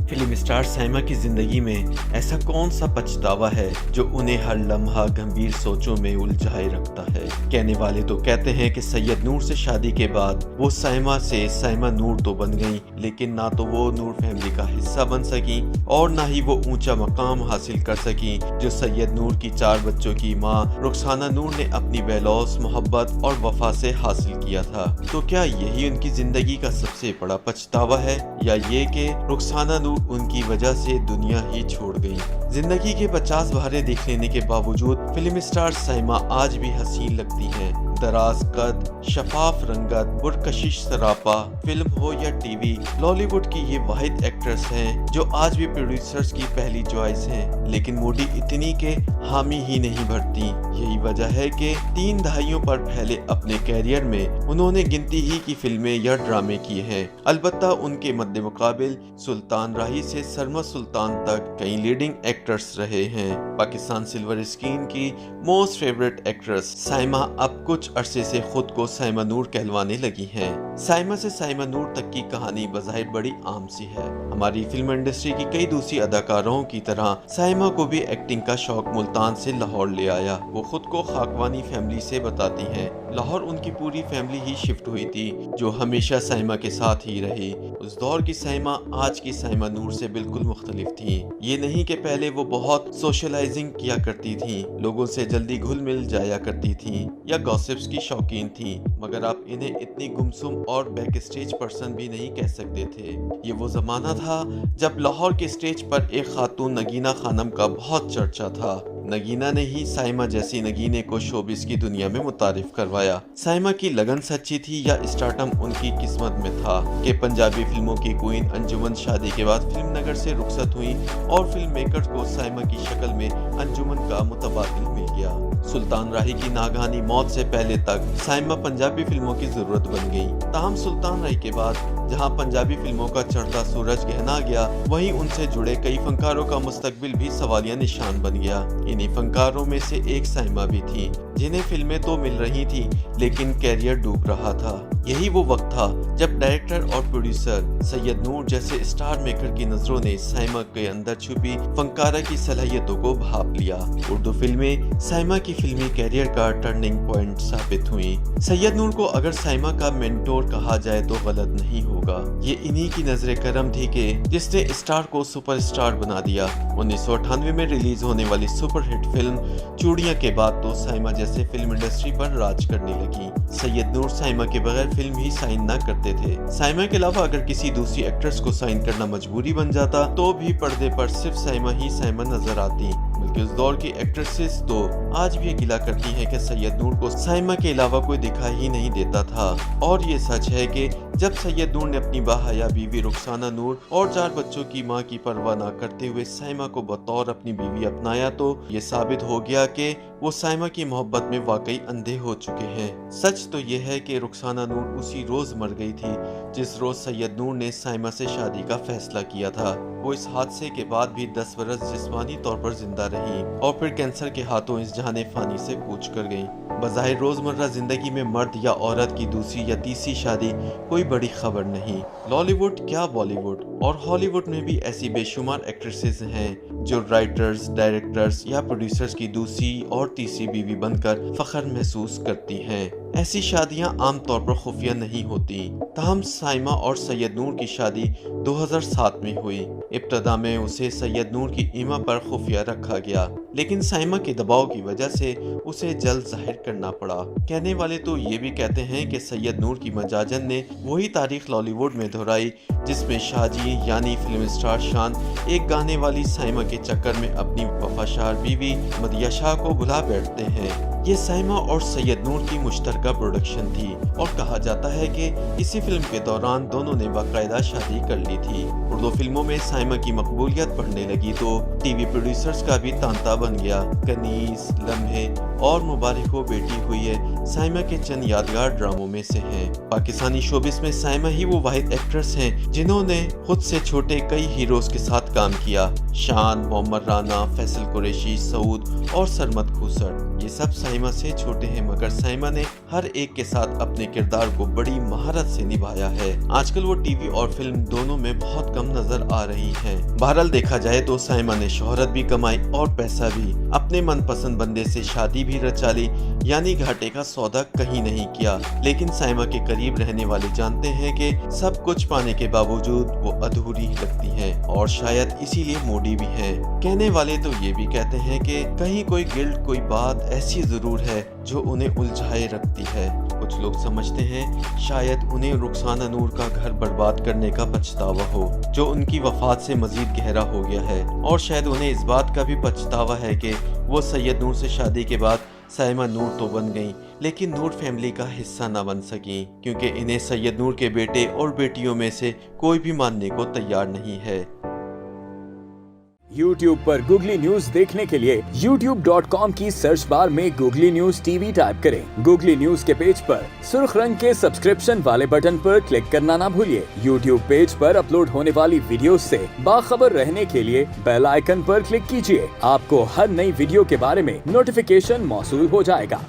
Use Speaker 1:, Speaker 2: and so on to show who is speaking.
Speaker 1: Film star Saima की जिंदगी में ऐसा कौन सा पछतावा है जो उन्हें हर लम्हा गंभीर सोचों में उलझाए रखता है। कहने वाले तो कहते हैं कि सैयद नूर से शादी के बाद वो साइमा से साइमा नूर तो बन गई, लेकिन ना तो वो नूर फैमिली का हिस्सा बन सकी और ना ही वो ऊंचा मकाम हासिल कर सकी जो सैयद नूर की 4 बच्चों की मां रुखसाना नूर ने अपनी बेलौस मोहब्बत और वफा से हासिल किया था। तो क्या यही उनकी जिंदगी का सबसे बड़ा पछतावा है, या ये कि रुखसाना नूर उनकी वजह से दुनिया ही छोड़ गई। जिंदगी के 50 बहारे देख लेने के बावजूद फिल्म स्टार साइमा आज भी हसीन लगती हैं। दराज कद, शफाफ रंगत, पुरकशिश सरापा, फिल्म हो या टीवी, लॉलीवुड की ये वाहिद एक्ट्रेस हैं जो आज भी प्रोड्यूसर्स की पहली चॉइस हैं, लेकिन मोडी इतनी के हामी ही नहीं भरती। यही वजह है कि 3 दहाइयों पर फैले अपने कैरियर में उन्होंने गिनती ही की फिल्में या ड्रामे किए हैं। अलबत्ता उनके मद्दे मुकाबिल सुल्तान राही से सरमद सुल्तान तक कई लीडिंग एक्टर्स रहे हैं। पाकिस्तान सिल्वर स्क्रीन की मोस्ट फेवरेट एक्ट्रेस साइमा अब कुछ अरसे से खुद को साइमा नूर कहलवाने लगी हैं। साइमा से साइमा नूर तक की कहानी बज़ाहिर बड़ी आम सी है। हमारी फिल्म इंडस्ट्री की कई दूसरी अदाकारों की तरह साइमा को भी एक्टिंग का शौक मुल्तान से लाहौर ले आया। वो खुद को खाकवानी फैमिली से बताती हैं। लाहौर उनकी पूरी फैमिली ही शिफ्ट हुई थी जो हमेशा साइमा के साथ ही रही। उस दौर की साइमा आज की साइमा नूर से बिल्कुल मुख्तलिफ थी। ये नहीं कि पहले वो बहुत सोशलाइजिंग किया करती थी, लोगों से जल्दी घुल मिल जाया करती थी या गॉसिप्स की शौकीन थी, मगर आप इन्हें इतनी गुमसुम और बैक स्टेज पर्सन भी नहीं कह सकते थे। ये वो जमाना था जब लाहौर के स्टेज पर एक खातून नगीना खानम का बहुत चर्चा था। नगीना ने ही साइमा जैसी नगीने को शोबिस की दुनिया में मुतारिफ करवाया। साइमा की लगन सच्ची थी या स्टार्टम उनकी किस्मत में था कि पंजाबी फिल्मों की क्वीन अंजुमन शादी के बाद फिल्म नगर से रुखसत हुई और फिल्म मेकर्स को साइमा की शक्ल में अंजुमन का मुतबादिल मिल गया। सुल्तान राही की नागहानी मौत से पहले तक साइमा पंजाबी फिल्मों की जरूरत बन गई। ताहम सुल्तान राही के बाद जहां पंजाबी फिल्मों का चढ़ता सूरज गहना गया, वहीं उनसे जुड़े कई फनकारों का मुस्तकबिल भी सवालिया निशान बन गया। इन्हीं फनकारों में से एक साइमा भी थी जिन्हें फिल्में तो मिल रही थी लेकिन कैरियर डूब रहा था। यही वो वक्त था जब डायरेक्टर और प्रोड्यूसर सैयद नूर जैसे स्टार मेकर की नजरों ने साइमा के अंदर छुपी फनकारा की सलाहियतों को भाप लिया। उर्दू फिल्में साइमा की फिल्मी कैरियर का टर्निंग पॉइंट साबित हुई। सैयद नूर को अगर साइमा का मेंटोर कहा जाए तो गलत नहीं होगा। ये इन्हीं की नजर करम थी कि जिसने स्टार को सुपरस्टार बना दिया। 1998 में रिलीज होने वाली सुपरहिट फिल्म चूड़ियां के बाद तो साइमा जैसे फिल्म इंडस्ट्री पर राज करने लगी। सैयद नूर साइमा के बगैर फिल्म ही साइन ना करते थे। साइमा के अलावा अगर किसी दूसरी एक्ट्रेस को साइन करना मजबूरी बन जाता तो भी पर्दे पर सिर्फ साइमा ही साइमा नजर आती। बल्कि उस दौर की एक्ट्रेसेस तो आज भी गिला करती हैं कि सैयद नूर को साइमा के अलावा कोई दिखा ही नहीं देता था। और ये सच है कि जब सैयद नूर ने अपनी बाहया बीवी रुखसाना नूर और 4 बच्चों की मां की परवाह न करते हुए साइमा को बतौर अपनी बीवी अपनाया, तो ये साबित हो गया कि वो साइमा की मोहब्बत में वाकई अंधे हो चुके हैं। सच तो ये है कि रुखसाना नूर उसी रोज मर गई थी जिस रोज सैयद नूर ने साइमा से शादी का फैसला किया था। वो इस हादसे के बाद भी 10 बरस जिस्मानी तौर पर जिंदा रही और फिर कैंसर के हाथों इस जहाने फानी से कूच कर गईं। बज़ाहिर रोजमर्रा जिंदगी में मर्द या औरत की दूसरी या तीसरी शादी कोई बड़ी खबर नहीं। लॉलीवुड क्या बॉलीवुड और हॉलीवुड में भी ऐसी बेशुमार एक्ट्रेसेस हैं जो राइटर्स, डायरेक्टर्स या प्रोड्यूसर्स की दूसरी और तीसरी बीवी बनकर फख्र महसूस करती हैं। ऐसी शादियां आमतौर पर खुफिया नहीं होती। ताहम साइमा और सैयद नूर की शादी 2007 में हुई। इब्तदा में उसे सैयद नूर की ईमा पर खुफिया रखा गया, लेकिन साइमा के दबाव की वजह से उसे जल्द जाहिर करना पड़ा। कहने वाले तो ये भी कहते हैं कि सैयद नूर की मजाजन ने वही तारीख लॉलीवुड में दोहराई जिसमें शाजी यानी फिल्म स्टार शान एक गाने वाली साइमा के चक्कर में अपनी वफाशार बीवी मदिया शाह को भुला बैठते हैं। ये साइमा और सैयद नूर की मुश्तरका प्रोडक्शन थी और कहा जाता है कि इसी फिल्म के दौरान दोनों ने बाकायदा शादी कर ली थी। उर्दू फिल्मों में साइमा की मकबूलियत बढ़ने लगी तो टीवी प्रोड्यूसर्स का भी तांता बन गया। कनीज, लम्हे और मुबारक हो बेटी हुई है साइमा के चंद यादगार ड्रामों में से हैं। पाकिस्तानी शोबिस में साइमा ही वो वाहिद एक्ट्रेस हैं जिन्होंने खुद से छोटे कई हीरोज के साथ काम किया। शान, मोहम्मद राना, फैसल कुरैशी, सऊद और सरमद खूसर। ये सब साइमा से छोटे हैं, मगर साइमा ने हर एक के साथ अपने किरदार को बड़ी महारत से निभाया है। आजकल वो टीवी और फिल्म दोनों में बहुत कम नजर आ रही है। बहरहाल देखा जाए तो साइमा ने शोहरत भी कमाई और पैसा भी। अपने मनपसंद बंदे से शादी भी रचा ली, यानी घाटे का सौदा कहीं नहीं किया। लेकिन साइमा के करीब रहने वाले जानते हैं कि सब कुछ पाने के बावजूद वो अधूरी लगती है और शायद इसीलिए मोड़ी भी है। कहने वाले तो ये भी कहते हैं कि कहीं कोई गिल्ट, कोई बात ऐसी जरूर है जो उन्हें उलझाए रखती है। कुछ लोग समझते हैं शायद उन्हें रुखसाना नूर का घर बर्बाद करने का पछतावा हो, जो उनकी वफात से मजीद गहरा हो गया है। और शायद उन्हें इस बात का भी पछतावा है कि वो सैयद नूर से शादी के बाद साइमा नूर तो बन गईं, लेकिन नूर फैमिली का हिस्सा न बन सकी, क्योंकि इन्हें सैयद नूर के बेटे और बेटियों में से कोई भी मानने को तैयार नहीं है।
Speaker 2: YouTube पर गूगली न्यूज देखने के लिए youtube.com की सर्च बार में गूगली न्यूज टीवी टाइप करें। गूगली न्यूज के पेज पर सुर्ख रंग के सब्सक्रिप्शन वाले बटन पर क्लिक करना ना भूलिए। YouTube पेज पर अपलोड होने वाली वीडियोस से बाखबर रहने के लिए बेल आइकन पर क्लिक कीजिए। आपको हर नई वीडियो के बारे में नोटिफिकेशन मौसूल हो जाएगा।